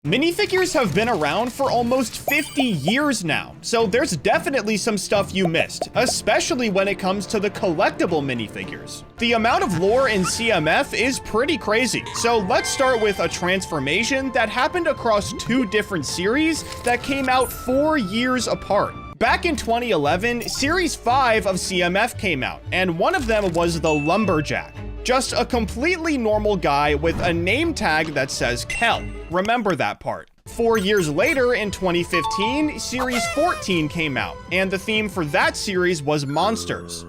Minifigures have been around for almost 50 years now, so there's definitely some stuff you missed, especially when it comes to the collectible minifigures. The amount of lore in CMF is pretty crazy, so let's start with a transformation that happened across two different series that came out 4 years apart. Back in 2011, Series 5 of CMF came out, and one of them was the Lumberjack. Just a completely normal guy with a name tag that says Kel. Remember that part. 4 years later, in 2015, Series 14 came out, and the theme for that series was monsters.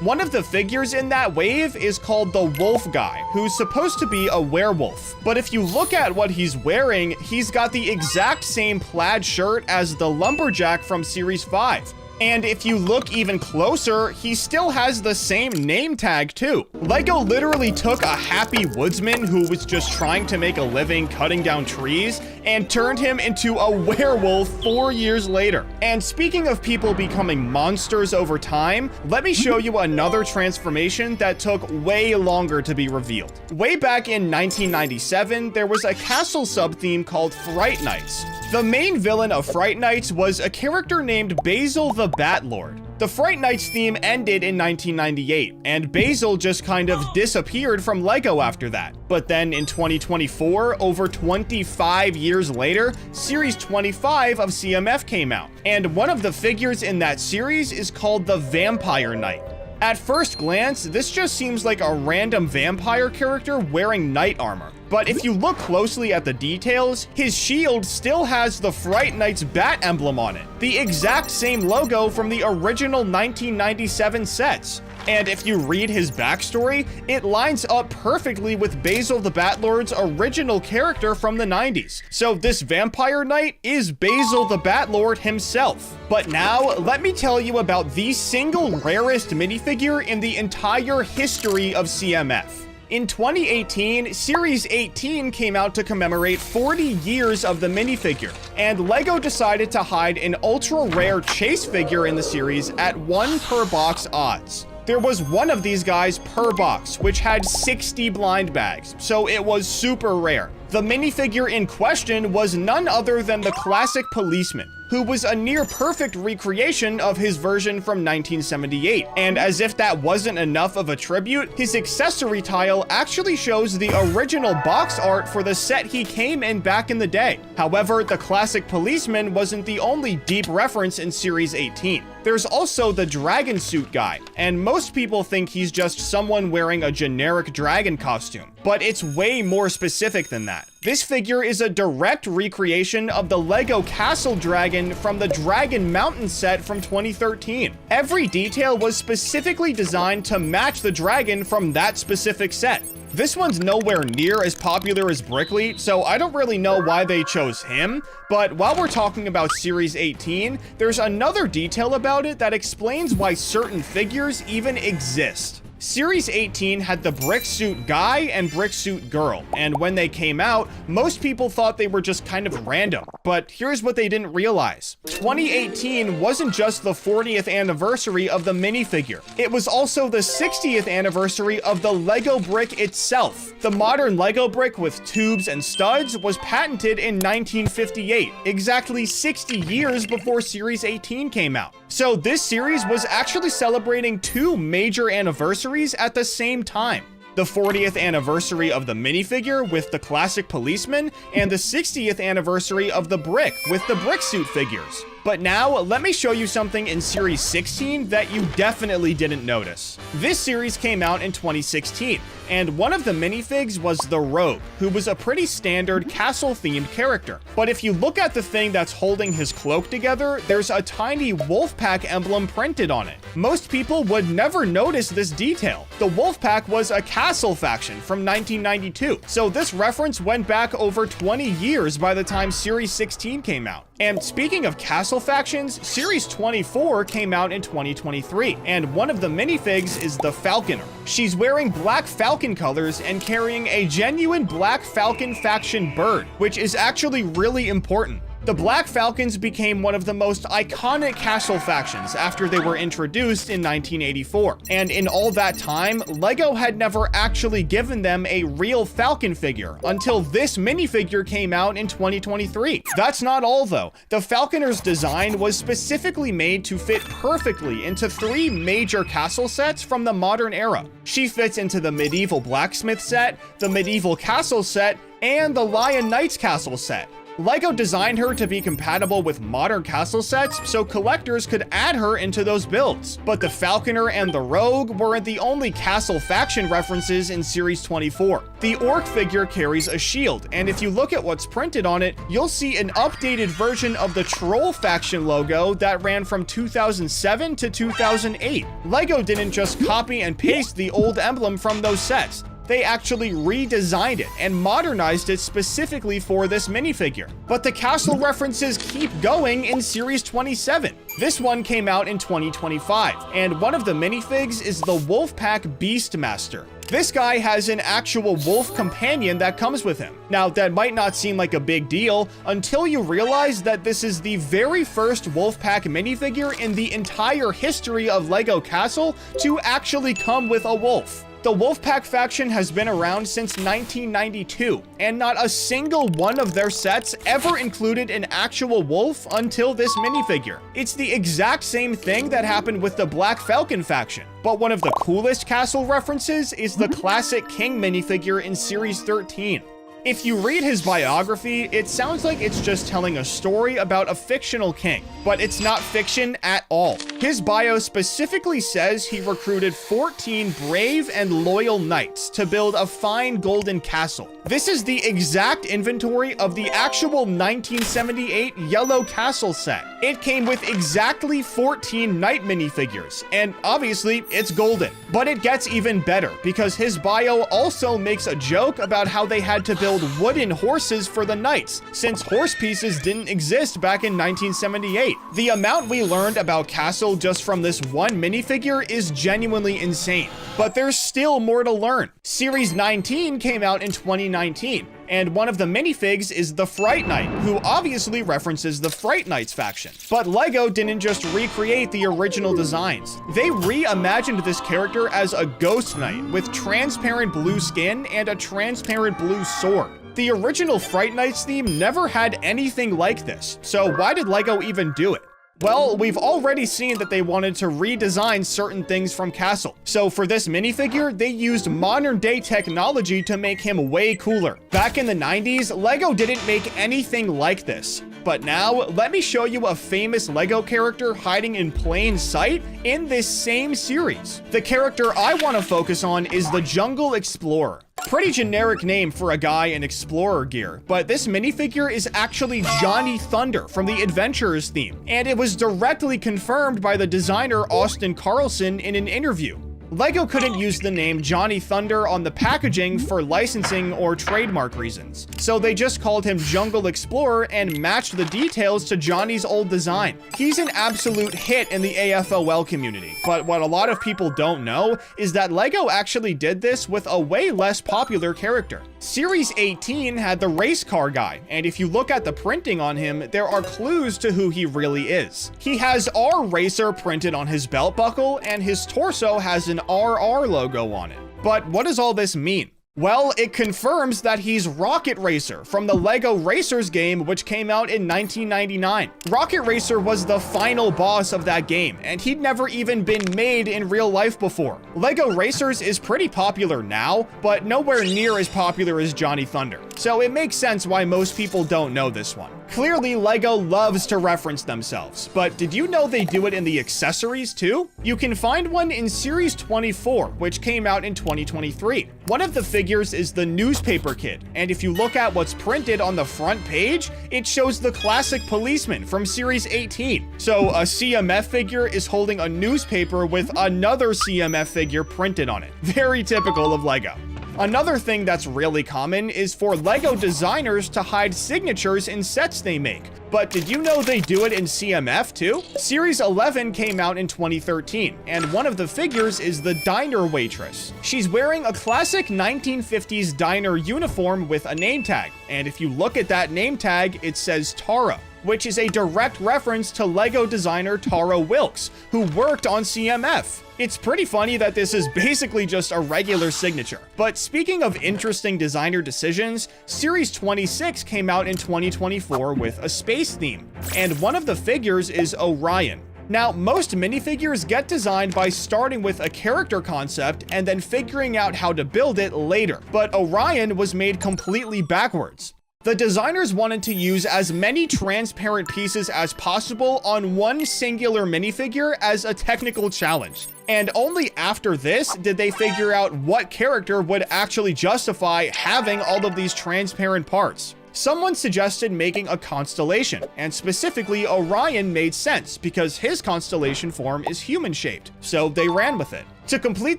One of the figures in that wave is called the Wolf Guy, who's supposed to be a werewolf. But if you look at what he's wearing, he's got the exact same plaid shirt as the Lumberjack from Series 5. And if you look even closer, he still has the same name tag too. LEGO literally took a happy woodsman who was just trying to make a living cutting down trees and turned him into a werewolf 4 years later. And speaking of people becoming monsters over time, let me show you another transformation that took way longer to be revealed. Way back in 1997, there was a castle sub-theme called Fright Nights. The main villain of Fright Nights was a character named Basil the Bat Lord. The Fright Nights theme ended in 1998, and Basil just kind of disappeared from LEGO after that. But then in 2024, over 25 years later, Series 25 of CMF came out, and one of the figures in that series is called the Vampire Knight. At first glance, this just seems like a random vampire character wearing knight armor. But if you look closely at the details, his shield still has the Fright Nights bat emblem on it, the exact same logo from the original 1997 sets. And if you read his backstory, it lines up perfectly with Basil the Batlord's original character from the 90s. So this Vampire Knight is Basil the Batlord himself. But now, let me tell you about the single rarest minifigure in the entire history of CMF. In 2018, Series 18 came out to commemorate 40 years of the minifigure, and LEGO decided to hide an ultra-rare chase figure in the series at 1 per box odds. There was one of these guys per box, which had 60 blind bags, so it was super rare. The minifigure in question was none other than the classic policeman, who was a near-perfect recreation of his version from 1978. And as if that wasn't enough of a tribute, his accessory tile actually shows the original box art for the set he came in back in the day. However, the classic policeman wasn't the only deep reference in Series 18. There's also the dragon suit guy, and most people think he's just someone wearing a generic dragon costume. But it's way more specific than that. This figure is a direct recreation of the LEGO Castle Dragon from the Dragon Mountain set from 2013. Every detail was specifically designed to match the dragon from that specific set. This one's nowhere near as popular as Brickley, so I don't really know why they chose him, but while we're talking about Series 18, there's another detail about it that explains why certain figures even exist. Series 18 had the brick suit guy and brick suit girl, and when they came out, most people thought they were just kind of random. But here's what they didn't realize. 2018 wasn't just the 40th anniversary of the minifigure. It was also the 60th anniversary of the LEGO brick itself. The modern LEGO brick with tubes and studs was patented in 1958, exactly 60 years before Series 18 came out. So this series was actually celebrating two major anniversaries at the same time. The 40th anniversary of the minifigure with the classic policeman, and the 60th anniversary of the brick with the brick suit figures. But now, let me show you something in Series 16 that you definitely didn't notice. This series came out in 2016, and one of the minifigs was the Rogue, who was a pretty standard castle-themed character. But if you look at the thing that's holding his cloak together, there's a tiny wolf pack emblem printed on it. Most people would never notice this detail. The wolf pack was a castle faction from 1992, so this reference went back over 20 years by the time Series 16 came out. And speaking of castle factions, Series 24 came out in 2023, and one of the minifigs is the Falconer. She's wearing black falcon colors and carrying a genuine black falcon faction bird, which is actually really important. The Black Falcons became one of the most iconic castle factions after they were introduced in 1984, and in all that time, LEGO had never actually given them a real Falcon figure until this minifigure came out in 2023. That's not all though. The Falconer's design was specifically made to fit perfectly into 3 major castle sets from the modern era. She fits into the medieval blacksmith set, the medieval castle set, and the Lion Knights castle set. LEGO designed her to be compatible with modern castle sets so collectors could add her into those builds. But the Falconer and the Rogue weren't the only castle faction references in Series 24. The Orc figure carries a shield, and if you look at what's printed on it, you'll see an updated version of the Troll faction logo that ran from 2007 to 2008. LEGO didn't just copy and paste the old emblem from those sets. They actually redesigned it and modernized it specifically for this minifigure. But the castle references keep going in Series 27. This one came out in 2025, and one of the minifigs is the Wolfpack Beastmaster. This guy has an actual wolf companion that comes with him. Now, that might not seem like a big deal until you realize that this is the very first Wolfpack minifigure in the entire history of LEGO Castle to actually come with a wolf. The Wolfpack faction has been around since 1992, and not a single one of their sets ever included an actual wolf until this minifigure. It's the exact same thing that happened with the Black Falcon faction. But one of the coolest castle references is the classic King minifigure in Series 13. If you read his biography, it sounds like it's just telling a story about a fictional king, but it's not fiction at all. His bio specifically says he recruited 14 brave and loyal knights to build a fine golden castle. This is the exact inventory of the actual 1978 Yellow Castle set. It came with exactly 14 knight minifigures, and obviously it's golden. But it gets even better because his bio also makes a joke about how they had to build wooden horses for the knights, since horse pieces didn't exist back in 1978. The amount we learned about Castle just from this one minifigure is genuinely insane, but there's still more to learn. Series 19 came out in 2019, and one of the minifigs is the Fright Knight, who obviously references the Fright Knights faction. But LEGO didn't just recreate the original designs. They reimagined this character as a ghost knight with transparent blue skin and a transparent blue sword. The original Fright Knights theme never had anything like this, so why did LEGO even do it? Well, we've already seen that they wanted to redesign certain things from Castle. So for this minifigure, they used modern day technology to make him way cooler. Back in the 90s, LEGO didn't make anything like this. But now, let me show you a famous LEGO character hiding in plain sight in this same series. The character I want to focus on is the Jungle Explorer. Pretty generic name for a guy in explorer gear, but this minifigure is actually Johnny Thunder from the Adventurers theme, and it was directly confirmed by the designer Austin Carlson in an interview. LEGO couldn't use the name Johnny Thunder on the packaging for licensing or trademark reasons, so they just called him Jungle Explorer and matched the details to Johnny's old design. He's an absolute hit in the AFOL community, but what a lot of people don't know is that LEGO actually did this with a way less popular character. Series 18 had the race car guy, and if you look at the printing on him, there are clues to who he really is. He has R Racer printed on his belt buckle, and his torso has an RR logo on it. But what does all this mean? Well, it confirms that he's Rocket Racer from the LEGO Racers game, which came out in 1999. Rocket Racer was the final boss of that game, and he'd never even been made in real life before. LEGO Racers is pretty popular now, but nowhere near as popular as Johnny Thunder, so it makes sense why most people don't know this one. Clearly, LEGO loves to reference themselves, but did you know they do it in the accessories too? You can find one in Series 24, which came out in 2023. One of the figures is the Newspaper Kid, and if you look at what's printed on the front page, it shows the classic policeman from Series 18. So a CMF figure is holding a newspaper with another CMF figure printed on it. Very typical of LEGO. Another thing that's really common is for LEGO designers to hide signatures in sets they make. But did you know they do it in CMF too? Series 11 came out in 2013, and one of the figures is the diner waitress. She's wearing a classic 1950s diner uniform with a name tag, and if you look at that name tag, it says Tara. which is a direct reference to LEGO designer Tara Wilkes, who worked on CMF. It's pretty funny that this is basically just a regular signature. But speaking of interesting designer decisions, Series 26 came out in 2024 with a space theme, and one of the figures is Orion. Now, most minifigures get designed by starting with a character concept and then figuring out how to build it later, but Orion was made completely backwards. The designers wanted to use as many transparent pieces as possible on one singular minifigure as a technical challenge. And only after this did they figure out what character would actually justify having all of these transparent parts. Someone suggested making a constellation, and specifically Orion made sense because his constellation form is human-shaped, so they ran with it. To complete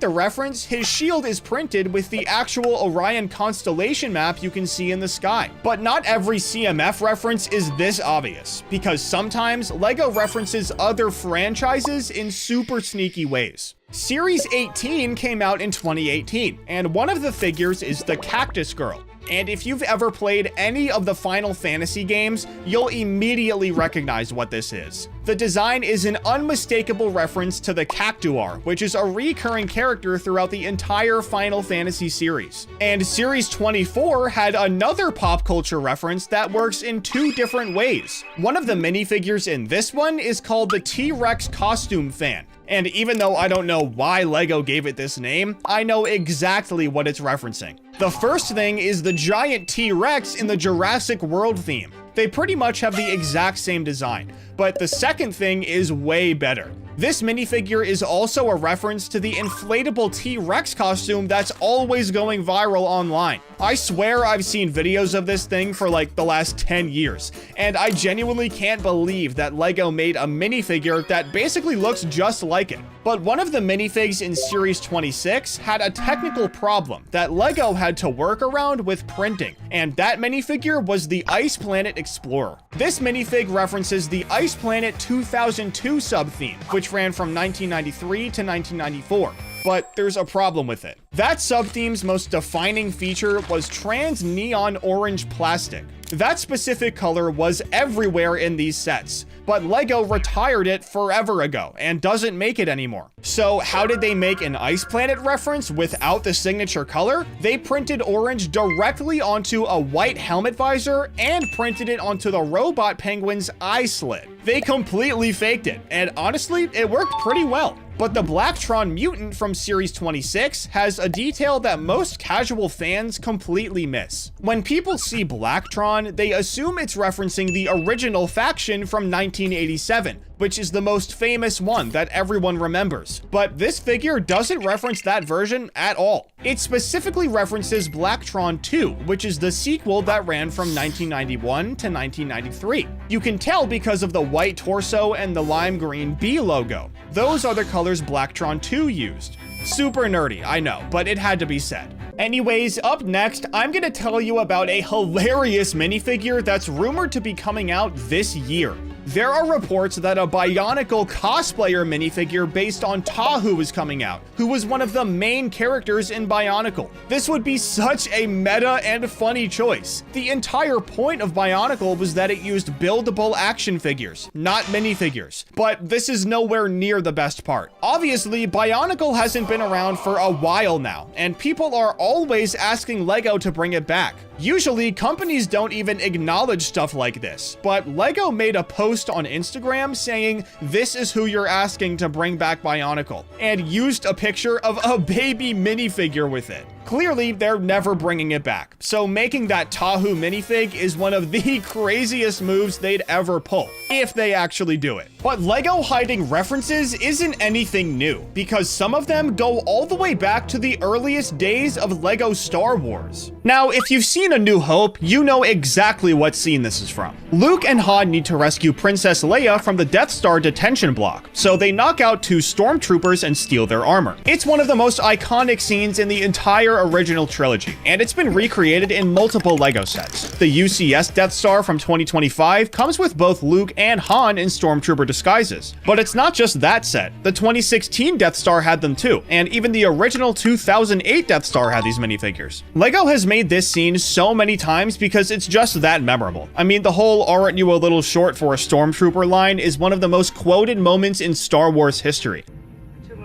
the reference, his shield is printed with the actual Orion constellation map you can see in the sky. But not every CMF reference is this obvious, because sometimes LEGO references other franchises in super sneaky ways. Series 18 came out in 2018, and one of the figures is the Cactus Girl. And if you've ever played any of the Final Fantasy games, you'll immediately recognize what this is. The design is an unmistakable reference to the Cactuar, which is a recurring character throughout the entire Final Fantasy series. And Series 24 had another pop culture reference that works in two different ways. One of the minifigures in this one is called the T-Rex Costume Fan. And even though I don't know why LEGO gave it this name, I know exactly what it's referencing. The first thing is the giant T-Rex in the Jurassic World theme. They pretty much have the exact same design, but the second thing is way better. This minifigure is also a reference to the inflatable T-Rex costume that's always going viral online. I swear I've seen videos of this thing for like the last 10 years, and I genuinely can't believe that LEGO made a minifigure that basically looks just like it. But one of the minifigs in Series 26 had a technical problem that LEGO had to work around with printing, and that minifigure was the Ice Planet Explorer. This minifig references the Ice Planet 2002 sub-theme, which ran from 1993 to 1994. But there's a problem with it. That sub-theme's most defining feature was trans neon orange plastic. That specific color was everywhere in these sets, but LEGO retired it forever ago and doesn't make it anymore. So how did they make an Ice Planet reference without the signature color? They printed orange directly onto a white helmet visor and printed it onto the robot penguin's eye slit. They completely faked it, and honestly, it worked pretty well. But the Blacktron mutant from Series 26 has a detail that most casual fans completely miss. When people see Blacktron, they assume it's referencing the original faction from 1987, which is the most famous one that everyone remembers. But this figure doesn't reference that version at all. It specifically references Blacktron 2, which is the sequel that ran from 1991 to 1993. You can tell because of the white torso and the lime green B logo. Those are the colors Blacktron 2 used. Super nerdy, I know, but it had to be said. Anyways, up next, I'm gonna tell you about a hilarious minifigure that's rumored to be coming out this year. There are reports that a Bionicle cosplayer minifigure based on Tahu is coming out, who was one of the main characters in Bionicle. This would be such a meta and funny choice. The entire point of Bionicle was that it used buildable action figures, not minifigures. But this is nowhere near the best part. Obviously, Bionicle hasn't been around for a while now, and people are always asking LEGO to bring it back. Usually, companies don't even acknowledge stuff like this, but LEGO made a post on Instagram saying, "This is who you're asking to bring back Bionicle," and used a picture of a baby minifigure with it. Clearly, they're never bringing it back, so making that Tahu minifig is one of the craziest moves they'd ever pull, if they actually do it. But LEGO hiding references isn't anything new, because some of them go all the way back to the earliest days of LEGO Star Wars. Now, if you've seen A New Hope, you know exactly what scene this is from. Luke and Han need to rescue Princess Leia from the Death Star detention block, so they knock out two stormtroopers and steal their armor. It's one of the most iconic scenes in the entire entire original trilogy, and it's been recreated in multiple LEGO sets. The UCS Death Star from 2025 comes with both Luke and Han in Stormtrooper disguises. But it's not just that set. The 2016 Death Star had them too, and even the original 2008 Death Star had these minifigures. LEGO has made this scene so many times because it's just that memorable. I mean, the whole "aren't you a little short for a Stormtrooper" line is one of the most quoted moments in Star Wars history.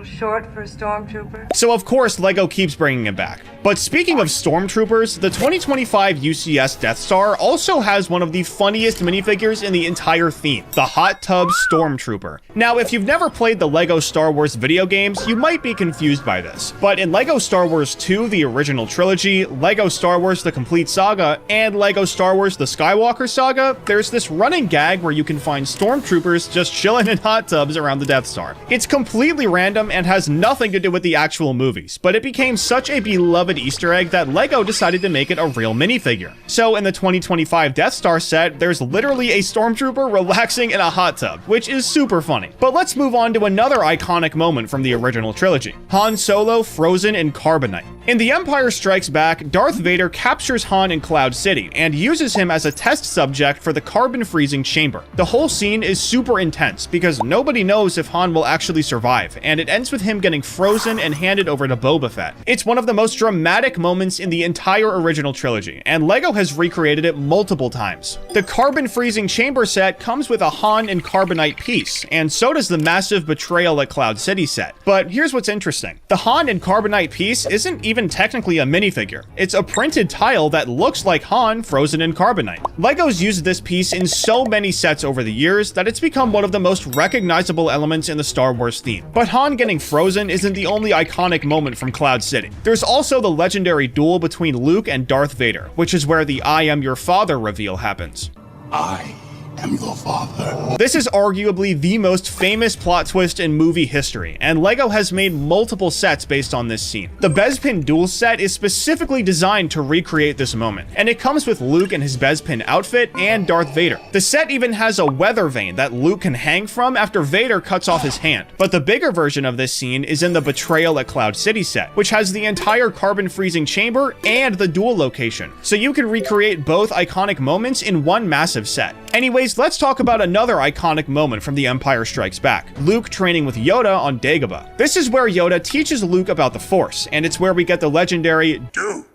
Short for a Stormtrooper. So of course LEGO keeps bringing it back. But speaking of Stormtroopers, the 2025 UCS Death Star also has one of the funniest minifigures in the entire theme, the Hot Tub Stormtrooper. Now, if you've never played the LEGO Star Wars video games, you might be confused by this. But in LEGO Star Wars 2, the original trilogy, LEGO Star Wars The Complete Saga, and LEGO Star Wars The Skywalker Saga, there's this running gag where you can find Stormtroopers just chilling in hot tubs around the Death Star. It's completely random and has nothing to do with the actual movies, but it became such a beloved Easter egg that LEGO decided to make it a real minifigure. So in the 2025 Death Star set, there's literally a Stormtrooper relaxing in a hot tub, which is super funny. But let's move on to another iconic moment from the original trilogy: Han Solo frozen in carbonite. In The Empire Strikes Back, Darth Vader captures Han in Cloud City and uses him as a test subject for the carbon freezing chamber. The whole scene is super intense because nobody knows if Han will actually survive, and it ends with him getting frozen and handed over to Boba Fett. It's one of the most dramatic moments in the entire original trilogy, and LEGO has recreated it multiple times. The carbon freezing chamber set comes with a Han and carbonite piece, and so does the massive Betrayal at Cloud City set. But here's what's interesting. The Han and carbonite piece isn't even technically a minifigure. It's a printed tile that looks like Han frozen in carbonite. LEGO's used this piece in so many sets over the years that it's become one of the most recognizable elements in the Star Wars theme. But Han getting frozen isn't the only iconic moment from Cloud City. There's also the legendary duel between Luke and Darth Vader, which is where the "I am your father" reveal happens. I am your father. This is arguably the most famous plot twist in movie history, and LEGO has made multiple sets based on this scene. The Bespin duel set is specifically designed to recreate this moment, and it comes with Luke in his Bespin outfit and Darth Vader. The set even has a weather vane that Luke can hang from after Vader cuts off his hand. But the bigger version of this scene is in the Betrayal at Cloud City set, which has the entire carbon freezing chamber and the duel location, so you can recreate both iconic moments in one massive set. Anyways, let's talk about another iconic moment from The Empire Strikes Back: Luke training with Yoda on Dagobah. This is where Yoda teaches Luke about the Force, and it's where we get the legendary Do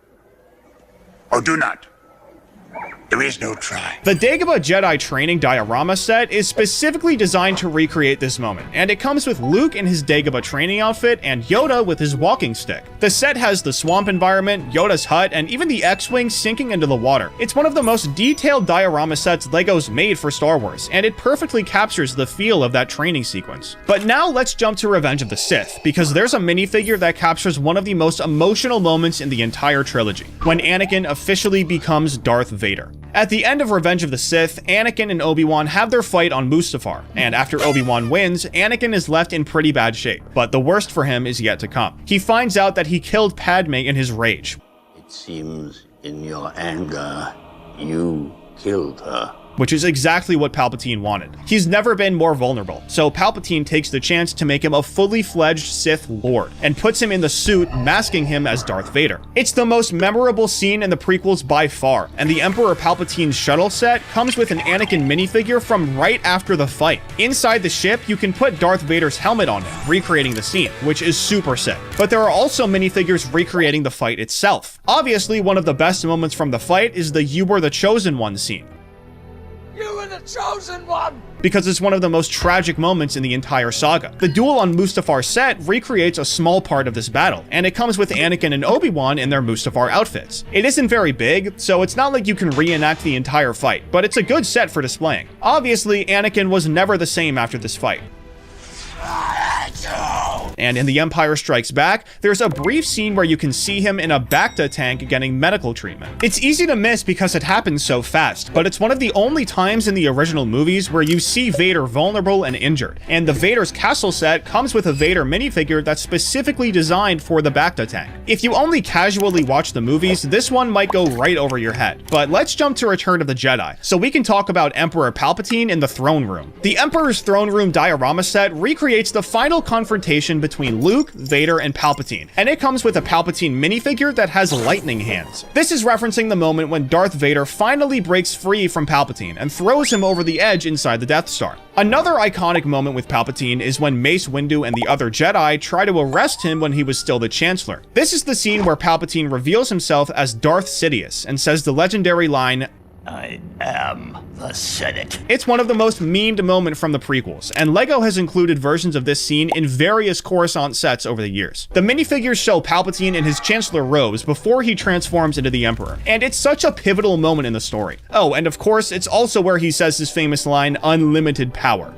or do not. There is no try. The Dagobah Jedi training diorama set is specifically designed to recreate this moment, and it comes with Luke in his Dagobah training outfit and Yoda with his walking stick. The set has the swamp environment, Yoda's hut, and even the X-Wing sinking into the water. It's one of the most detailed diorama sets LEGO's made for Star Wars, and it perfectly captures the feel of that training sequence. But now let's jump to Revenge of the Sith, because there's a minifigure that captures one of the most emotional moments in the entire trilogy, when Anakin officially becomes Darth Vader. At the end of Revenge of the Sith, Anakin and Obi-Wan have their fight on Mustafar, and after Obi-Wan wins, Anakin is left in pretty bad shape, but the worst for him is yet to come. He finds out that he killed Padme in his rage. It seems in your anger, you killed her. Which is exactly what Palpatine wanted. He's never been more vulnerable, so Palpatine takes the chance to make him a fully fledged Sith Lord, and puts him in the suit, masking him as Darth Vader. It's the most memorable scene in the prequels by far, and the Emperor Palpatine's shuttle set comes with an Anakin minifigure from right after the fight. Inside the ship, you can put Darth Vader's helmet on him, recreating the scene, which is super sick. But there are also minifigures recreating the fight itself. Obviously, one of the best moments from the fight is the "You Were the Chosen One" scene. You were the chosen one! Because it's one of the most tragic moments in the entire saga. The duel on Mustafar set recreates a small part of this battle, and it comes with Anakin and Obi-Wan in their Mustafar outfits. It isn't very big, so it's not like you can reenact the entire fight, but it's a good set for displaying. Obviously, Anakin was never the same after this fight. And in The Empire Strikes Back, there's a brief scene where you can see him in a Bacta tank getting medical treatment. It's easy to miss because it happens so fast, but it's one of the only times in the original movies where you see Vader vulnerable and injured. And the Vader's castle set comes with a Vader minifigure that's specifically designed for the Bacta tank. If you only casually watch the movies, this one might go right over your head. But let's jump to Return of the Jedi, so we can talk about Emperor Palpatine in the throne room. The Emperor's throne room diorama set recreates the final confrontation between Luke, Vader, and Palpatine, and it comes with a Palpatine minifigure that has lightning hands. This is referencing the moment when Darth Vader finally breaks free from Palpatine and throws him over the edge inside the Death Star. Another iconic moment with Palpatine is when Mace Windu and the other Jedi try to arrest him when he was still the Chancellor. This is the scene where Palpatine reveals himself as Darth Sidious and says the legendary line, I am the Senate. It's one of the most memed moments from the prequels, and LEGO has included versions of this scene in various Coruscant sets over the years. The minifigures show Palpatine in his Chancellor robes before he transforms into the Emperor, and it's such a pivotal moment in the story. Oh, and of course, it's also where he says his famous line, "Unlimited power."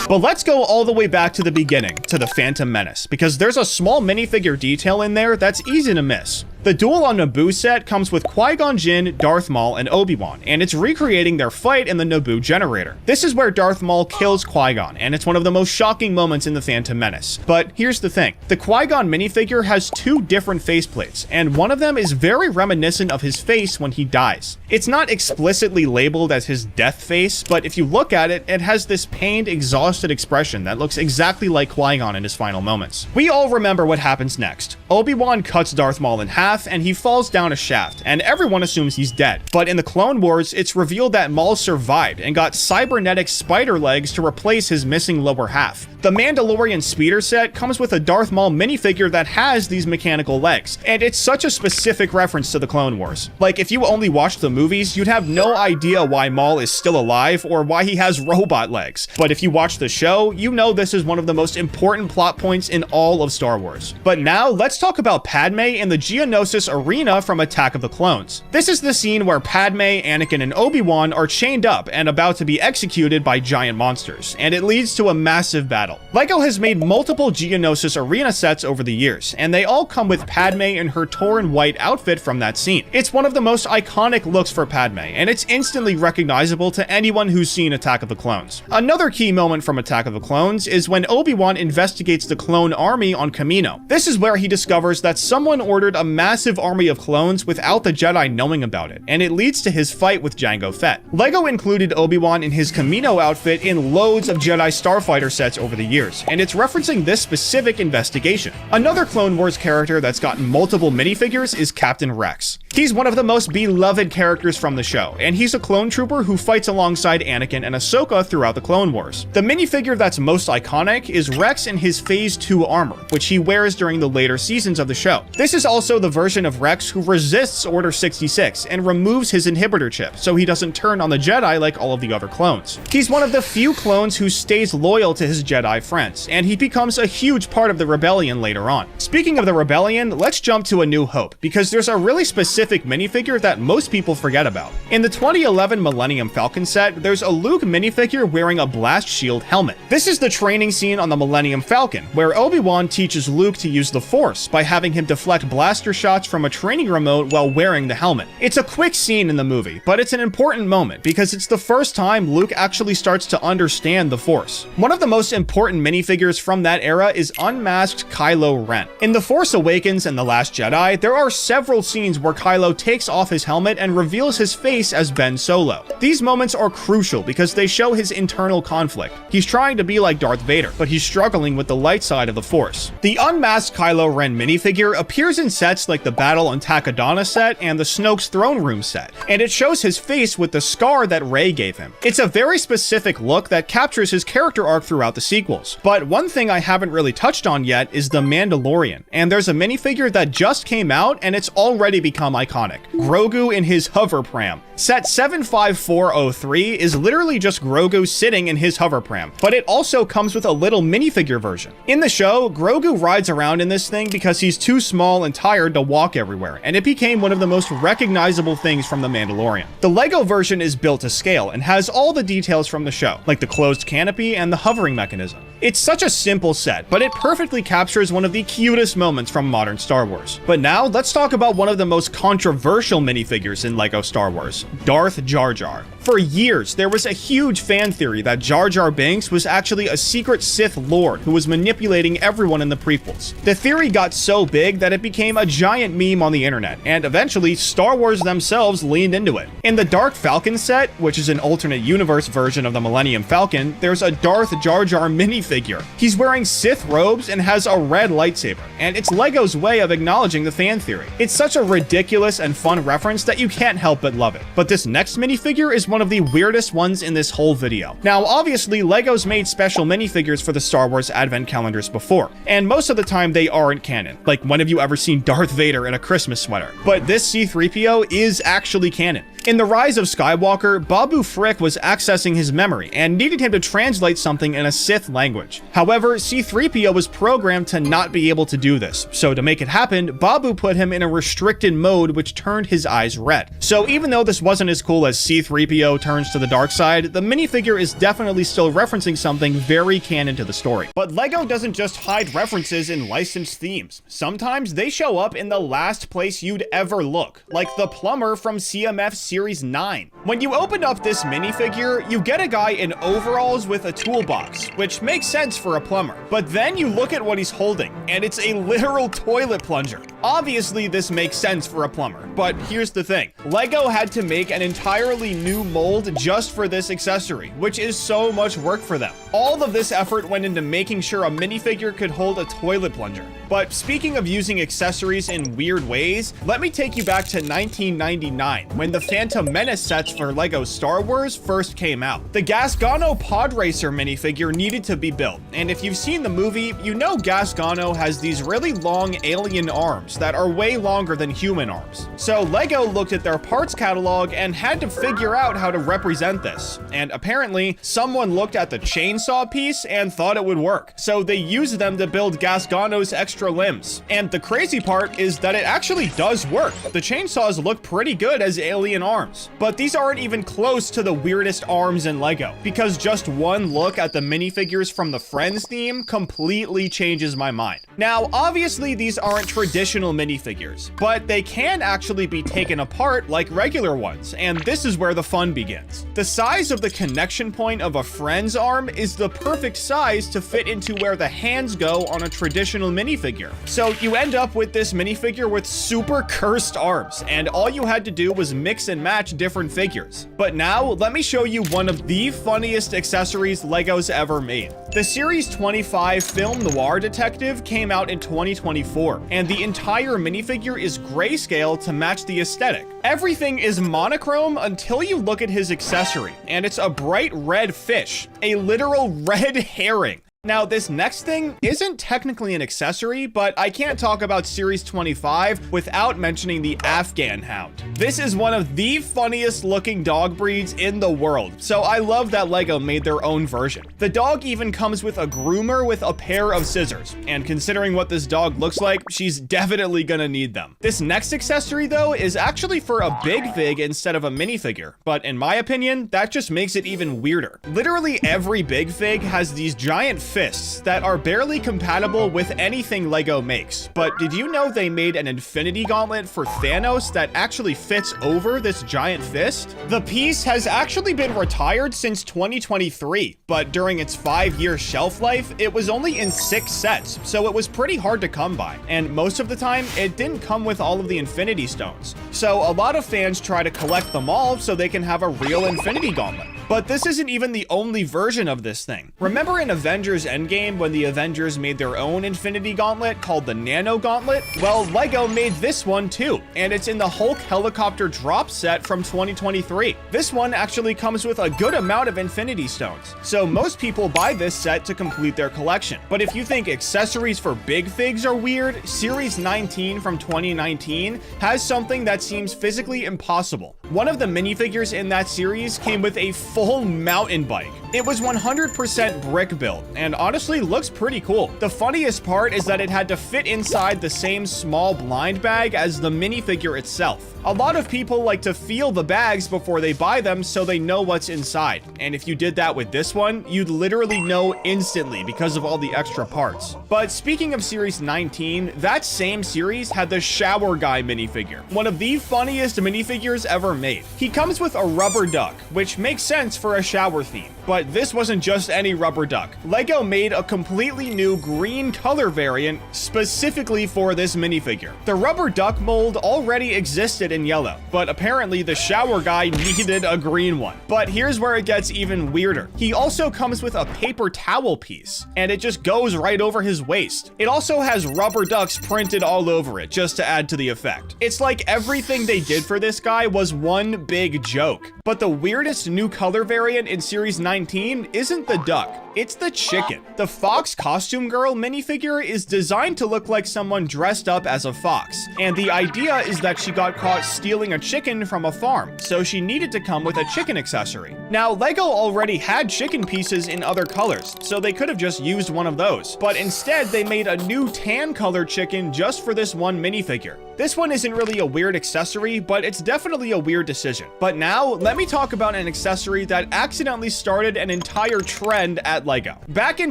But let's go all the way back to the beginning, to the Phantom Menace, because there's a small minifigure detail in there that's easy to miss. The Duel on Naboo set comes with Qui-Gon Jinn, Darth Maul, and Obi-Wan, and it's recreating their fight in the Naboo generator. This is where Darth Maul kills Qui-Gon, and it's one of the most shocking moments in the Phantom Menace. But here's the thing, the Qui-Gon minifigure has two different faceplates, and one of them is very reminiscent of his face when he dies. It's not explicitly labeled as his death face, but if you look at it, it has this pained, exhausted expression that looks exactly like Qui-Gon in his final moments. We all remember what happens next. Obi-Wan cuts Darth Maul in half, and he falls down a shaft, and everyone assumes he's dead. But in the Clone Wars, it's revealed that Maul survived and got cybernetic spider legs to replace his missing lower half. The Mandalorian speeder set comes with a Darth Maul minifigure that has these mechanical legs, and it's such a specific reference to the Clone Wars. Like, if you only watched the movies, you'd have no idea why Maul is still alive or why he has robot legs. But if you watch the show, you know this is one of the most important plot points in all of Star Wars. But now, let's talk about Padme in the Geonosis Arena from Attack of the Clones. This is the scene where Padme, Anakin, and Obi-Wan are chained up and about to be executed by giant monsters, and it leads to a massive battle. LEGO has made multiple Geonosis Arena sets over the years, and they all come with Padme in her torn white outfit from that scene. It's one of the most iconic looks for Padme, and it's instantly recognizable to anyone who's seen Attack of the Clones. Another key moment from Attack of the Clones is when Obi-Wan investigates the clone army on Kamino. This is where he discovers that someone ordered a massive army of clones without the Jedi knowing about it, and it leads to his fight with Jango Fett. LEGO included Obi-Wan in his Kamino outfit in loads of Jedi Starfighter sets over the years, and it's referencing this specific investigation. Another Clone Wars character that's gotten multiple minifigures is Captain Rex. He's one of the most beloved characters from the show, and he's a clone trooper who fights alongside Anakin and Ahsoka throughout the Clone Wars. The minifigure that's most iconic is Rex in his Phase 2 armor, which he wears during the later seasons of the show. This is also the version of Rex who resists Order 66 and removes his inhibitor chip, so he doesn't turn on the Jedi like all of the other clones. He's one of the few clones who stays loyal to his Jedi friends, and he becomes a huge part of the rebellion later on. Speaking of the rebellion, let's jump to A New Hope, because there's a really specific minifigure that most people forget about. In the 2011 Millennium Falcon set, there's a Luke minifigure wearing a blast shield helmet. This is the training scene on the Millennium Falcon, where Obi-Wan teaches Luke to use the Force by having him deflect blaster shots from a training remote while wearing the helmet. It's a quick scene in the movie, but it's an important moment because it's the first time Luke actually starts to understand the Force. One of the most important minifigures from that era is unmasked Kylo Ren. In The Force Awakens and The Last Jedi, there are several scenes where Kylo takes off his helmet and reveals his face as Ben Solo. These moments are crucial because they show his internal conflict. He's trying to be like Darth Vader, but he's struggling with the light side of the Force. The unmasked Kylo Ren minifigure appears in sets like the Battle on Takodana set and the Snoke's Throne Room set, and it shows his face with the scar that Rey gave him. It's a very specific look that captures his character arc throughout the sequels. But one thing I haven't really touched on yet is the Mandalorian, and there's a minifigure that just came out and it's already become iconic. Grogu in his hover pram. Set 75403 is literally just Grogu sitting in his hover pram, but it also comes with a little minifigure version. In the show, Grogu rides around in this thing because he's too small and tired to walk everywhere, and it became one of the most recognizable things from The Mandalorian. The LEGO version is built to scale and has all the details from the show, like the closed canopy and the hovering mechanism. It's such a simple set, but it perfectly captures one of the cutest moments from modern Star Wars. But now, let's talk about one of the most controversial minifigures in LEGO Star Wars, Darth Jar Jar. For years, there was a huge fan theory that Jar Jar Binks was actually a secret Sith Lord who was manipulating everyone in the prequels. The theory got so big that it became a giant meme on the internet, and eventually Star Wars themselves leaned into it. In the Dark Falcon set, which is an alternate universe version of the Millennium Falcon, there's a Darth Jar Jar minifigure. He's wearing Sith robes and has a red lightsaber, and it's LEGO's way of acknowledging the fan theory. It's such a ridiculous and fun reference that you can't help but love it. But this next minifigure is one of the weirdest ones in this whole video. Now, obviously, LEGO's made special minifigures for the Star Wars advent calendars before, and most of the time they aren't canon. Like, when have you ever seen Darth Vader in a Christmas sweater? But this C-3PO is actually canon. In The Rise of Skywalker, Babu Frick was accessing his memory and needed him to translate something in a Sith language. However, C-3PO was programmed to not be able to do this, so to make it happen, Babu put him in a restricted mode which turned his eyes red. So even though this wasn't as cool as C-3PO turns to the dark side, the minifigure is definitely still referencing something very canon to the story. But LEGO doesn't just hide references in licensed themes. Sometimes they show up in the last place you'd ever look, like the plumber from CMF Series 9. When you open up this minifigure, you get a guy in overalls with a toolbox, which makes sense for a plumber. But then you look at what he's holding, and it's a literal toilet plunger. Obviously, this makes sense for a plumber, but here's the thing. LEGO had to make an entirely new mold just for this accessory, which is so much work for them. All of this effort went into making sure a minifigure could hold a toilet plunger. But speaking of using accessories in weird ways, let me take you back to 1999, when the Phantom Menace sets for LEGO Star Wars first came out. The Gasgano Pod Racer minifigure needed to be built, and if you've seen the movie, you know Gasgano has these really long alien arms that are way longer than human arms. So LEGO looked at their parts catalog and had to figure out how to represent this. And apparently, someone looked at the chainsaw piece and thought it would work. So they used them to build Gasgano's extra limbs. And the crazy part is that it actually does work. The chainsaws look pretty good as alien arms. But these aren't even close to the weirdest arms in LEGO, because just one look at the minifigures from the Friends theme completely changes my mind. Now, obviously these aren't traditional minifigures, but they can actually be taken apart like regular ones, and this is where the fun begins. The size of the connection point of a Friends arm is the perfect size to fit into where the hands go on a traditional minifigure. So you end up with this minifigure with super cursed arms, and all you had to do was mix and match different figures. But now, let me show you one of the funniest accessories LEGO's ever made. The Series 25 film noir detective came out in 2024, and the entire minifigure is grayscale to match the aesthetic. Everything is monochrome until you look at his accessory, and it's a bright red fish, a literal red herring. Now, this next thing isn't technically an accessory, but I can't talk about Series 25 without mentioning the Afghan Hound. This is one of the funniest looking dog breeds in the world, so I love that LEGO made their own version. The dog even comes with a groomer with a pair of scissors, and considering what this dog looks like, she's definitely gonna need them. This next accessory, though, is actually for a big fig instead of a minifigure, but in my opinion, that just makes it even weirder. Literally every big fig has these giant fists that are barely compatible with anything LEGO makes. But did you know they made an infinity gauntlet for Thanos that actually fits over this giant fist? The piece has actually been retired since 2023, but during its 5-year shelf life, it was only in 6 sets, so it was pretty hard to come by. And most of the time, it didn't come with all of the infinity stones. So a lot of fans try to collect them all so they can have a real infinity gauntlet. But this isn't even the only version of this thing. Remember in Avengers Endgame when the Avengers made their own Infinity Gauntlet called the Nano Gauntlet? Well, LEGO made this one too, and it's in the Hulk helicopter drop set from 2023. This one actually comes with a good amount of Infinity Stones, so most people buy this set to complete their collection. But if you think accessories for big figs are weird, Series 19 from 2019 has something that seems physically impossible. One of the minifigures in that series came with a full mountain bike. It was 100% brick built, and honestly looks pretty cool. The funniest part is that it had to fit inside the same small blind bag as the minifigure itself. A lot of people like to feel the bags before they buy them so they know what's inside. And if you did that with this one, you'd literally know instantly because of all the extra parts. But speaking of Series 19, that same series had the Shower Guy minifigure, one of the funniest minifigures ever made. He comes with a rubber duck, which makes sense for a shower theme. But this wasn't just any rubber duck. LEGO made a completely new green color variant specifically for this minifigure. The rubber duck mold already existed in yellow, but apparently the shower guy needed a green one. But here's where it gets even weirder. He also comes with a paper towel piece, and it just goes right over his waist. It also has rubber ducks printed all over it just to add to the effect. It's like everything they did for this guy was one big joke. But the weirdest new color variant in Series 19 isn't the duck, it's the chicken. The Fox Costume Girl minifigure is designed to look like someone dressed up as a fox, and the idea is that she got caught stealing a chicken from a farm, so she needed to come with a chicken accessory. Now, LEGO already had chicken pieces in other colors, so they could have just used one of those, but instead they made a new tan colored chicken just for this one minifigure. This one isn't really a weird accessory, but it's definitely a weird decision. But now, let me talk about an accessory that accidentally started an entire trend at LEGO. Back in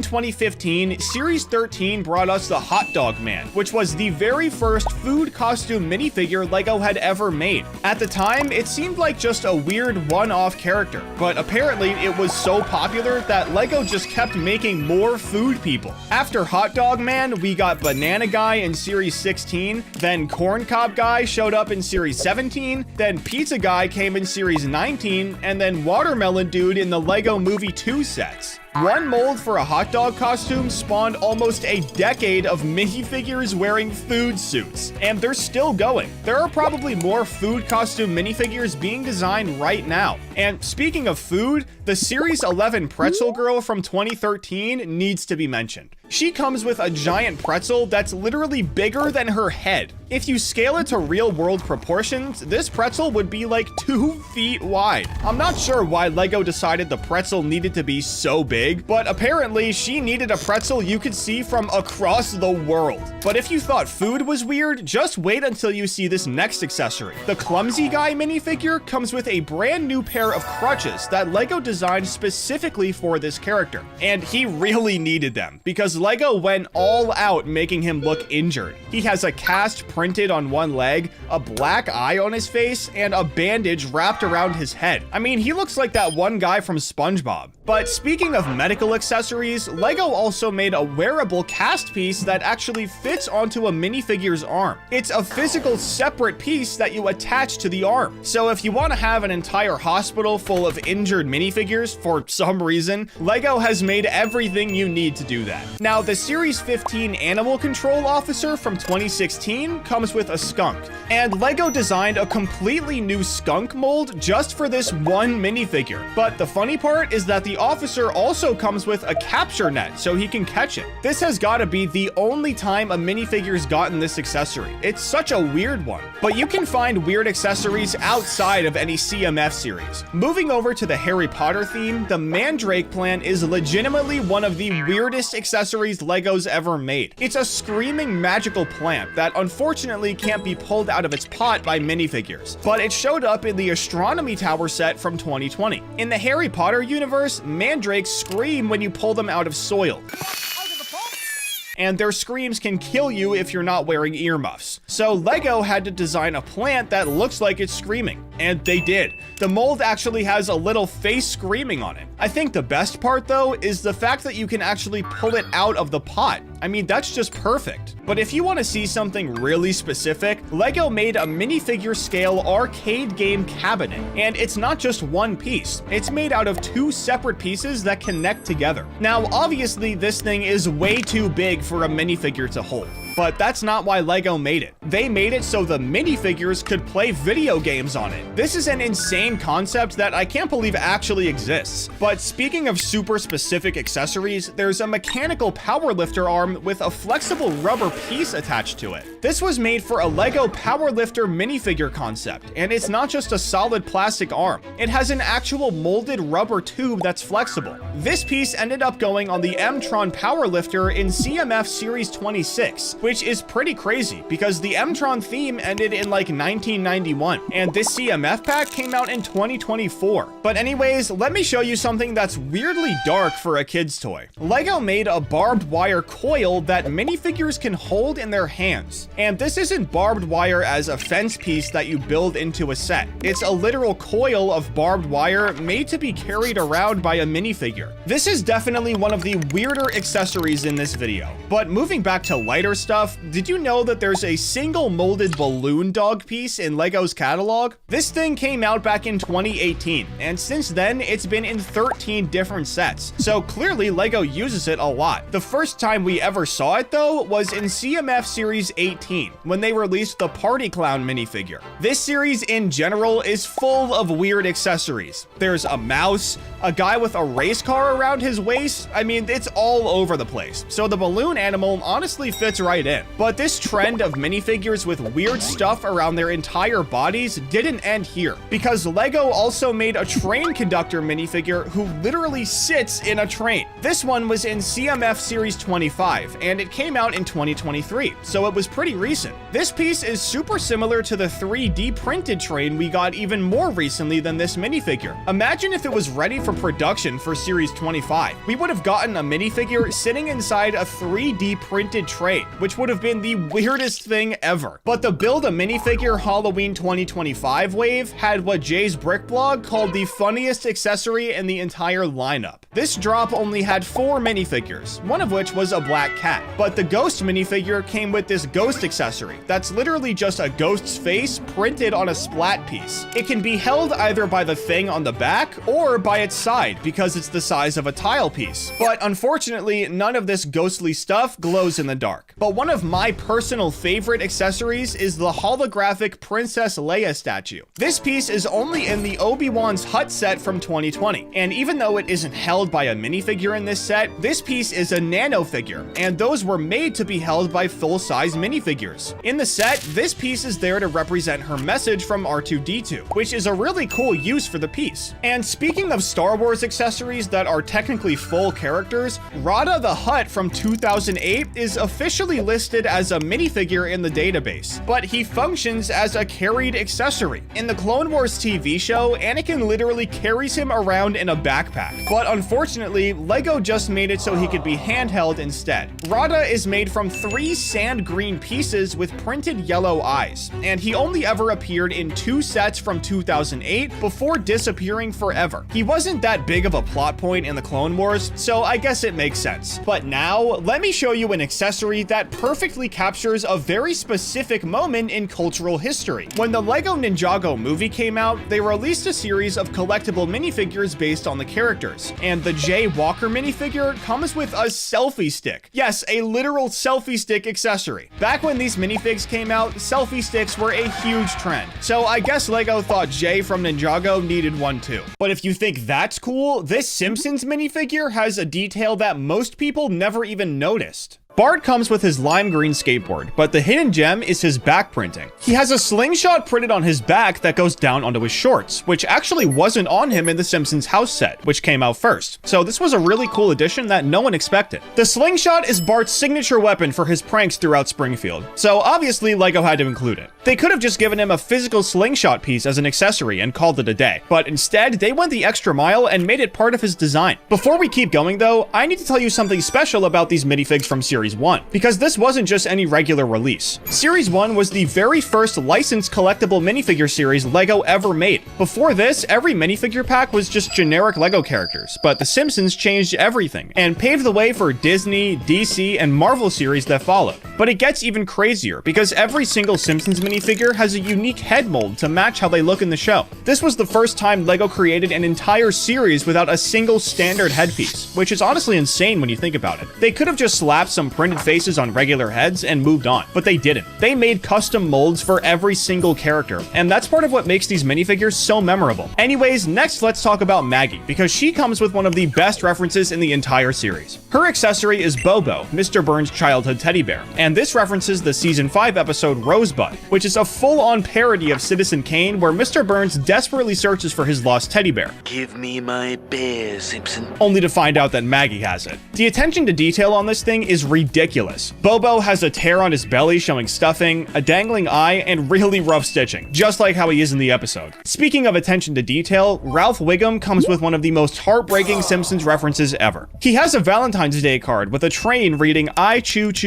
2015, Series 13 brought us the Hot Dog Man, which was the very first food costume minifigure LEGO had ever made. At the time, it seemed like just a weird one-off character, but apparently it was so popular that LEGO just kept making more food people. After Hot Dog Man, we got Banana Guy in Series 16, then Corn Cob Guy showed up in Series 17, then Pizza Guy came in Series 19, and then Watermelon Dude in the LEGO Movie 2 sets. One mold for a hot dog costume spawned almost a decade of minifigures wearing food suits, and they're still going. There are probably more food costume minifigures being designed right now. And speaking of food, the Series 11 Pretzel Girl from 2013 needs to be mentioned. She comes with a giant pretzel that's literally bigger than her head. If you scale it to real-world proportions, this pretzel would be like 2 feet wide. I'm not sure why LEGO decided the pretzel needed to be so big, but apparently she needed a pretzel you could see from across the world. But if you thought food was weird, just wait until you see this next accessory. The Clumsy Guy minifigure comes with a brand new pair of crutches that LEGO designed specifically for this character. And he really needed them, because LEGO went all out making him look injured. He has a cast printed on one leg, a black eye on his face, and a bandage wrapped around his head. I mean, he looks like that one guy from SpongeBob. But speaking of medical accessories, LEGO also made a wearable cast piece that actually fits onto a minifigure's arm. It's a physical separate piece that you attach to the arm. So if you want to have an entire hospital full of injured minifigures for some reason, LEGO has made everything you need to do that. Now, the Series 15 Animal Control Officer from 2016 comes with a skunk, and LEGO designed a completely new skunk mold just for this one minifigure. But the funny part is that the officer also comes with a capture net so he can catch it. This has got to be the only time a minifigure's gotten this accessory. It's such a weird one. But you can find weird accessories outside of any CMF series. Moving over to the Harry Potter theme, the Mandrake plant is legitimately one of the weirdest accessories LEGO's ever made. It's a screaming magical plant that unfortunately can't be pulled out of its pot by minifigures, but it showed up in the Astronomy Tower set from 2020. In the Harry Potter universe, mandrakes scream when you pull them out of soil, and their screams can kill you if you're not wearing earmuffs. So LEGO had to design a plant that looks like it's screaming, and they did. The mold actually has a little face screaming on it. I think the best part though is the fact that you can actually pull it out of the pot. I mean, that's just perfect. But if you want to see something really specific, LEGO made a minifigure scale arcade game cabinet, and it's not just one piece. It's made out of 2 separate pieces that connect together. Now, obviously this thing is way too big for a minifigure to hold. But that's not why LEGO made it. They made it so the minifigures could play video games on it. This is an insane concept that I can't believe actually exists. But speaking of super specific accessories, there's a mechanical powerlifter arm with a flexible rubber piece attached to it. This was made for a LEGO powerlifter minifigure concept, and it's not just a solid plastic arm. It has an actual molded rubber tube that's flexible. This piece ended up going on the M-Tron powerlifter in CMF Series 26, which is pretty crazy because the M-Tron theme ended in like 1991, and this CMF pack came out in 2024. But anyways, let me show you something that's weirdly dark for a kid's toy. LEGO made a barbed wire coil that minifigures can hold in their hands. And this isn't barbed wire as a fence piece that you build into a set. It's a literal coil of barbed wire made to be carried around by a minifigure. This is definitely one of the weirder accessories in this video. But moving back to lighter stuff, did you know that there's a single molded balloon dog piece in LEGO's catalog? This thing came out back in 2018, and since then it's been in 13 different sets. So clearly LEGO uses it a lot. The first time we ever saw it though was in CMF Series 18, when they released the Party Clown minifigure. This series in general is full of weird accessories. There's a mouse, a guy with a race car around his waist. I mean, it's all over the place. So the balloon animal honestly fits right in. But this trend of minifigures with weird stuff around their entire bodies didn't end here, because LEGO also made a train conductor minifigure who literally sits in a train. This one was in CMF Series 25, and it came out in 2023, so it was pretty recent. This piece is super similar to the 3D printed train we got even more recently than this minifigure. Imagine if it was ready for production for Series 25. We would have gotten a minifigure sitting inside a 3D printed train, which would have been the weirdest thing ever. But the Build a Minifigure Halloween 2025 wave had what Jay's Brick blog called the funniest accessory in the entire lineup. This drop only had 4 minifigures, one of which was a black cat. But the ghost minifigure came with this ghost accessory that's literally just a ghost's face printed on a splat piece. It can be held either by the thing on the back or by its side because it's the size of a tile piece. But unfortunately, none of this ghostly stuff glows in the dark. But one of my personal favorite accessories is the holographic Princess Leia statue. This piece is only in the Obi-Wan's Hut set from 2020, and even though it isn't held by a minifigure in this set, this piece is a nano figure, and those were made to be held by full-size minifigures. In the set, this piece is there to represent her message from R2-D2, which is a really cool use for the piece. And speaking of Star Wars accessories that are technically full characters, Rada the Hutt from 2008 is officially listed as a minifigure in the database, but he functions as a carried accessory. In the Clone Wars TV show, Anakin literally carries him around in a backpack, but unfortunately, LEGO just made it so he could be handheld instead. Rada is made from 3 sand green pieces with printed yellow eyes, and he only ever appeared in 2 sets from 2008 before disappearing forever. He wasn't that big of a plot point in the Clone Wars, so I guess it makes sense. But now, let me show you an accessory that perfectly captures a very specific moment in cultural history. When the LEGO Ninjago movie came out, they released a series of collectible minifigures based on the characters, and the Jay Walker minifigure comes with a selfie stick. Yes, a literal selfie stick accessory. Back when these minifigs came out, selfie sticks were a huge trend, so I guess LEGO thought Jay from Ninjago needed one too. But if you think that's cool, this Simpsons minifigure has a detail that most people never even noticed. Bart comes with his lime green skateboard, but the hidden gem is his back printing. He has a slingshot printed on his back that goes down onto his shorts, which actually wasn't on him in the Simpsons house set, which came out first. So this was a really cool addition that no one expected. The slingshot is Bart's signature weapon for his pranks throughout Springfield, so obviously LEGO had to include it. They could have just given him a physical slingshot piece as an accessory and called it a day, but instead they went the extra mile and made it part of his design. Before we keep going though, I need to tell you something special about these minifigs from Series 1, because this wasn't just any regular release. Series 1 was the very first licensed collectible minifigure series LEGO ever made. Before this, every minifigure pack was just generic LEGO characters, but The Simpsons changed everything and paved the way for Disney, DC, and Marvel series that followed. But it gets even crazier, because every single Simpsons minifigure has a unique head mold to match how they look in the show. This was the first time LEGO created an entire series without a single standard headpiece, which is honestly insane when you think about it. They could have just slapped some printed faces on regular heads and moved on, but they didn't. They made custom molds for every single character, and that's part of what makes these minifigures so memorable. Anyways, next let's talk about Maggie, because she comes with one of the best references in the entire series. Her accessory is Bobo, Mr. Burns' childhood teddy bear, and this references the season 5 episode Rosebud, which is a full-on parody of Citizen Kane where Mr. Burns desperately searches for his lost teddy bear. Give me my bear, Simpson. Only to find out that Maggie has it. The attention to detail on this thing is ridiculous. Bobo has a tear on his belly showing stuffing, a dangling eye, and really rough stitching, just like how he is in the episode. Speaking of attention to detail, Ralph Wiggum comes with one of the most heartbreaking Simpsons references ever. He has a Valentine's Day card with a train reading "I choose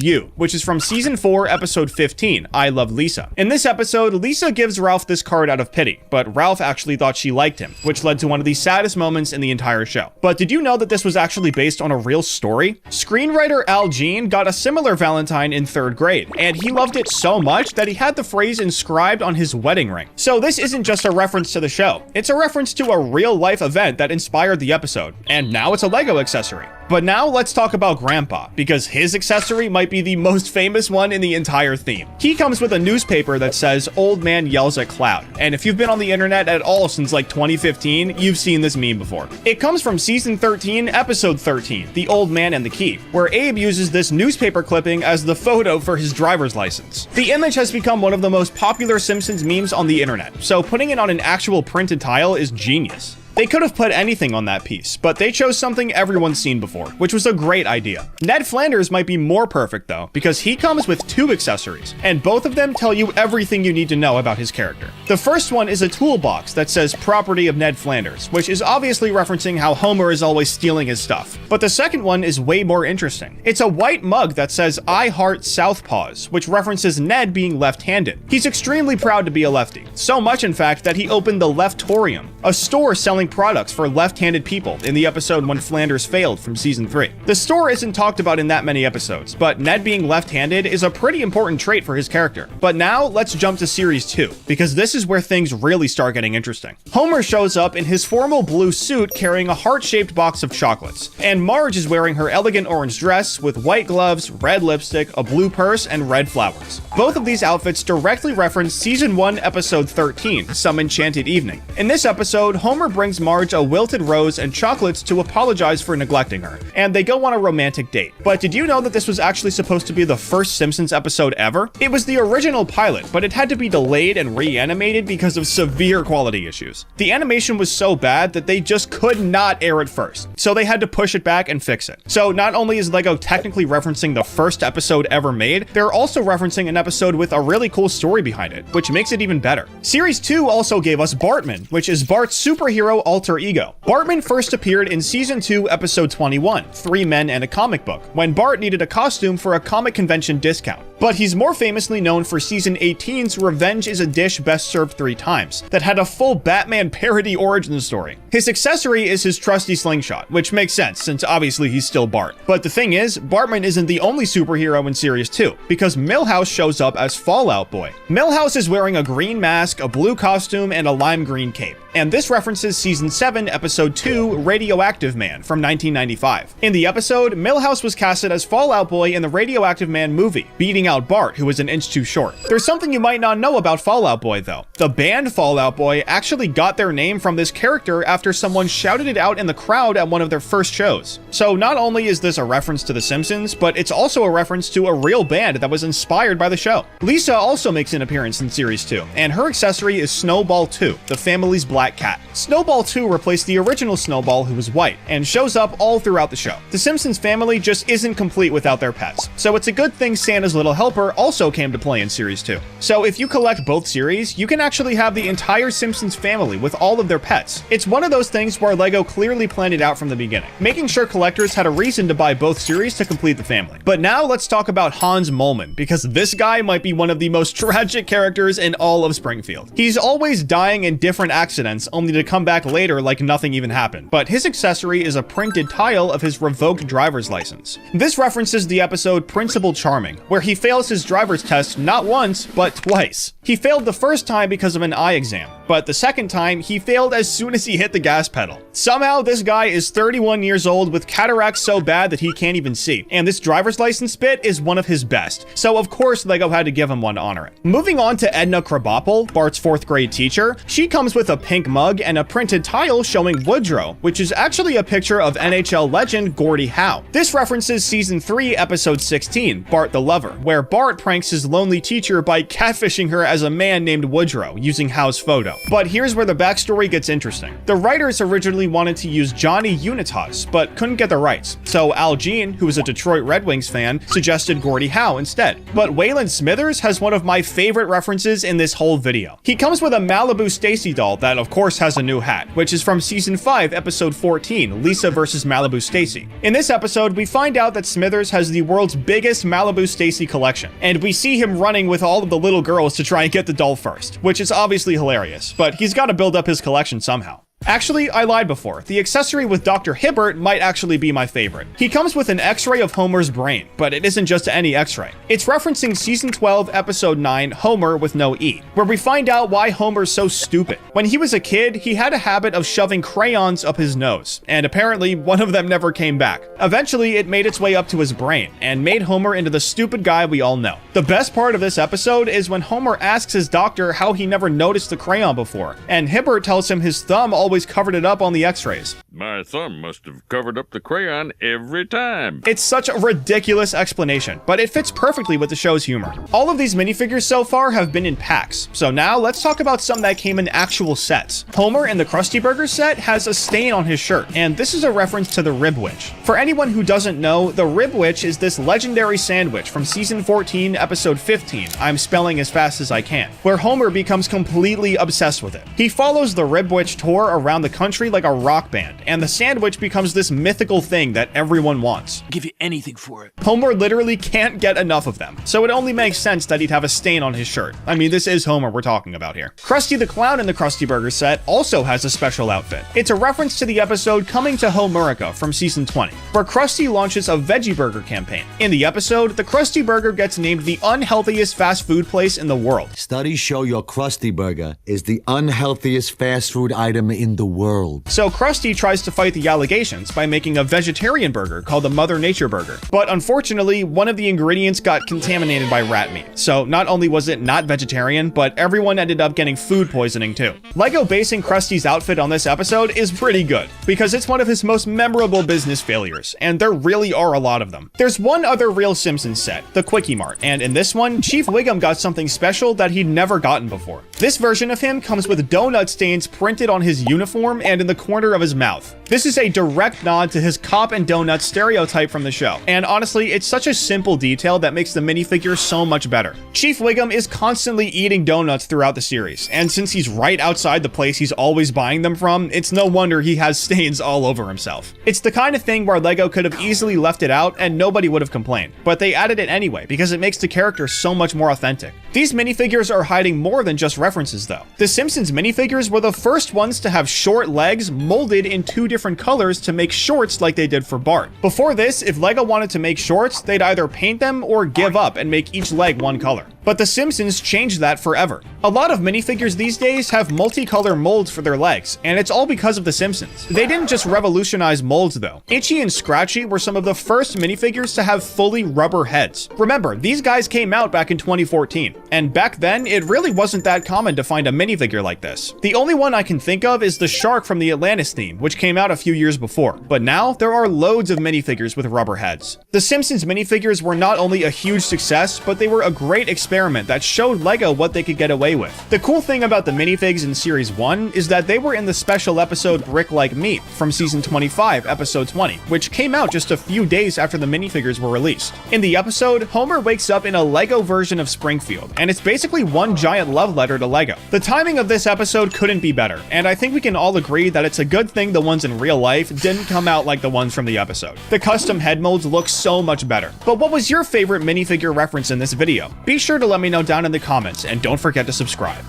you," which is from season 4, episode 15, I Love Lisa. In this episode, Lisa gives Ralph this card out of pity, but Ralph actually thought she liked him, which led to one of the saddest moments in the entire show. But did you know that this was actually based on a real story? Screenwriter Al Jean got a similar Valentine in 3rd grade, and he loved it so much that he had the phrase inscribed on his wedding ring. So this isn't just a reference to the show, it's a reference to a real-life event that inspired the episode, and now it's a Lego accessory. But now let's talk about Grandpa, because his accessory might be the most famous one in the entire theme. He comes with a newspaper that says "Old Man Yells at Cloud," and if you've been on the internet at all since like 2015, you've seen this meme before. It comes from season 13, episode 13, The Old Man and the Key, where Abe uses this newspaper clipping as the photo for his driver's license. The image has become one of the most popular Simpsons memes on the internet, so putting it on an actual printed tile is genius. They could have put anything on that piece, but they chose something everyone's seen before, which was a great idea. Ned Flanders might be more perfect though, because he comes with 2 accessories, and both of them tell you everything you need to know about his character. The first one is a toolbox that says "Property of Ned Flanders," which is obviously referencing how Homer is always stealing his stuff. But the second one is way more interesting. It's a white mug that says "I heart Southpaws," which references Ned being left-handed. He's extremely proud to be a lefty, so much in fact that he opened the Leftorium, a store selling products for left-handed people in the episode when Flanders failed from season 3. The store isn't talked about in that many episodes, but Ned being left-handed is a pretty important trait for his character. But now let's jump to series 2, because this is where things really start getting interesting. Homer shows up in his formal blue suit carrying a heart-shaped box of chocolates, and Marge is wearing her elegant orange dress with white gloves, red lipstick, a blue purse, and red flowers. Both of these outfits directly reference season 1, episode 13, Some Enchanted Evening. In this episode, Homer brings Marge a wilted rose and chocolates to apologize for neglecting her, and they go on a romantic date. But did you know that this was actually supposed to be the first Simpsons episode ever? It was the original pilot, but it had to be delayed and reanimated because of severe quality issues. The animation was so bad that they just could not air it first, so they had to push it back and fix it. So not only is Lego technically referencing the first episode ever made, they're also referencing an episode with a really cool story behind it, which makes it even better. Series 2 also gave us Bartman, which is Bart's superhero alter ego. Bartman first appeared in season 2, episode 21, 3 Men and a Comic Book, when Bart needed a costume for a comic convention discount. But he's more famously known for season 18's Revenge is a Dish Best Served 3 Times, that had a full Batman parody origin story. His accessory is his trusty slingshot, which makes sense since obviously he's still Bart. But the thing is, Bartman isn't the only superhero in series 2, because Milhouse shows up as Fallout Boy. Milhouse is wearing a green mask, a blue costume, and a lime green cape. And this references season 7, episode 2, Radioactive Man from 1995. In the episode, Milhouse was casted as Fallout Boy in the Radioactive Man movie, beating out Bart, who was an inch too short. There's something you might not know about Fallout Boy though. The band Fallout Boy actually got their name from this character after someone shouted it out in the crowd at one of their first shows. So not only is this a reference to The Simpsons, but it's also a reference to a real band that was inspired by the show. Lisa also makes an appearance in series 2, and her accessory is Snowball 2, the family's black cat. Snowball 2 replaced the original Snowball, who was white, and shows up all throughout the show. The Simpsons family just isn't complete without their pets, so it's a good thing Santa's Little Helper also came to play in series 2. So if you collect both series, you can actually have the entire Simpsons family with all of their pets. It's one of those things where Lego clearly planned it out from the beginning, making sure collectors had a reason to buy both series to complete the family. But now let's talk about Hans Moleman, because this guy might be one of the most tragic characters in all of Springfield. He's always dying in different accidents, only to come back later like nothing even happened. But his accessory is a printed tile of his revoked driver's license. This references the episode Principal Charming, where he fails his driver's test not once, but twice. He failed the first time because of an eye exam, but the second time, he failed as soon as he hit the gas pedal. Somehow, this guy is 31 years old with cataracts so bad that he can't even see, and this driver's license bit is one of his best, so of course LEGO had to give him one to honor it. Moving on to Edna Krabappel, Bart's 4th grade teacher, she comes with a pink mug and a printed tile showing Woodrow, which is actually a picture of NHL legend Gordie Howe. This references season 3, episode 16, Bart the Lover, where Bart pranks his lonely teacher by catfishing her as a man named Woodrow, using Howe's photo. But here's where the backstory gets interesting. The writers originally wanted to use Johnny Unitas, but couldn't get the rights, so Al Jean, who is a Detroit Red Wings fan, suggested Gordie Howe instead. But Waylon Smithers has one of my favorite references in this whole video. He comes with a Malibu Stacy doll that of course has a new hat, which is from season 5, episode 14, Lisa vs. Malibu Stacy. In this episode, we find out that Smithers has the world's biggest Malibu Stacy collection, and we see him running with all of the little girls to try and get the doll first, which is obviously hilarious, but he's got to build up his collection somehow. Actually, I lied before. The accessory with Dr. Hibbert might actually be my favorite. He comes with an x-ray of Homer's brain, but it isn't just any x-ray. It's referencing season 12, episode 9, Homer with no E, where we find out why Homer's so stupid. When he was a kid, he had a habit of shoving crayons up his nose, and apparently one of them never came back. Eventually, it made its way up to his brain, and made Homer into the stupid guy we all know. The best part of this episode is when Homer asks his doctor how he never noticed the crayon before, and Hibbert tells him his thumb always covered it up on the x-rays. My thumb must have covered up the crayon every time. It's such a ridiculous explanation, but it fits perfectly with the show's humor. All of these minifigures so far have been in packs, so now let's talk about some that came in actual sets. Homer in the Krusty Burger set has a stain on his shirt, and this is a reference to the Rib Witch. For anyone who doesn't know, the Rib Witch is this legendary sandwich from season 14, episode 15, I'm spelling as fast as I can, where Homer becomes completely obsessed with it. He follows the Rib Witch tour around the country like a rock band, and the sandwich becomes this mythical thing that everyone wants. Give you anything for it. Homer literally can't get enough of them, so it only makes sense that he'd have a stain on his shirt. I mean, this is Homer we're talking about here. Krusty the Clown in the Krusty Burger set also has a special outfit. It's a reference to the episode Coming to Homerica from season 20, where Krusty launches a veggie burger campaign. In the episode, the Krusty Burger gets named the unhealthiest fast food place in the world. Studies show your Krusty Burger is the unhealthiest fast food item in the world. So Krusty tries to fight the allegations by making a vegetarian burger called the Mother Nature Burger. But unfortunately, one of the ingredients got contaminated by rat meat. So not only was it not vegetarian, but everyone ended up getting food poisoning too. LEGO basing Krusty's outfit on this episode is pretty good, because it's one of his most memorable business failures, and there really are a lot of them. There's one other real Simpsons set, the Quickie Mart, and in this one, Chief Wiggum got something special that he'd never gotten before. This version of him comes with donut stains printed on his uniform and in the corner of his mouth. This is a direct nod to his cop and donut stereotype from the show, and honestly, it's such a simple detail that makes the minifigure so much better. Chief Wiggum is constantly eating donuts throughout the series, and since he's right outside the place he's always buying them from, it's no wonder he has stains all over himself. It's the kind of thing where LEGO could have easily left it out and nobody would have complained, but they added it anyway because it makes the character so much more authentic. These minifigures are hiding more than just references though. The Simpsons minifigures were the first ones to have short legs molded in 2 different colors to make shorts like they did for Bart. Before this, if LEGO wanted to make shorts, they'd either paint them or give up and make each leg one color. But The Simpsons changed that forever. A lot of minifigures these days have multicolor molds for their legs, and it's all because of The Simpsons. They didn't just revolutionize molds though. Itchy and Scratchy were some of the first minifigures to have fully rubber heads. Remember, these guys came out back in 2014, and back then, it really wasn't that common to find a minifigure like this. The only one I can think of is the shark from the Atlantis theme, which came out a few years before, but now there are loads of minifigures with rubber heads. The Simpsons minifigures were not only a huge success, but they were a great experiment that showed LEGO what they could get away with. The cool thing about the minifigs in Series 1 is that they were in the special episode Brick Like Me from season 25, episode 20, which came out just a few days after the minifigures were released. In the episode, Homer wakes up in a LEGO version of Springfield, and it's basically one giant love letter to LEGO. The timing of this episode couldn't be better, and I think we can all agree that it's a good thing the ones in real life didn't come out like the ones from the episode. The custom head molds look so much better. But what was your favorite minifigure reference in this video? Be sure to let me know down in the comments, and don't forget to subscribe.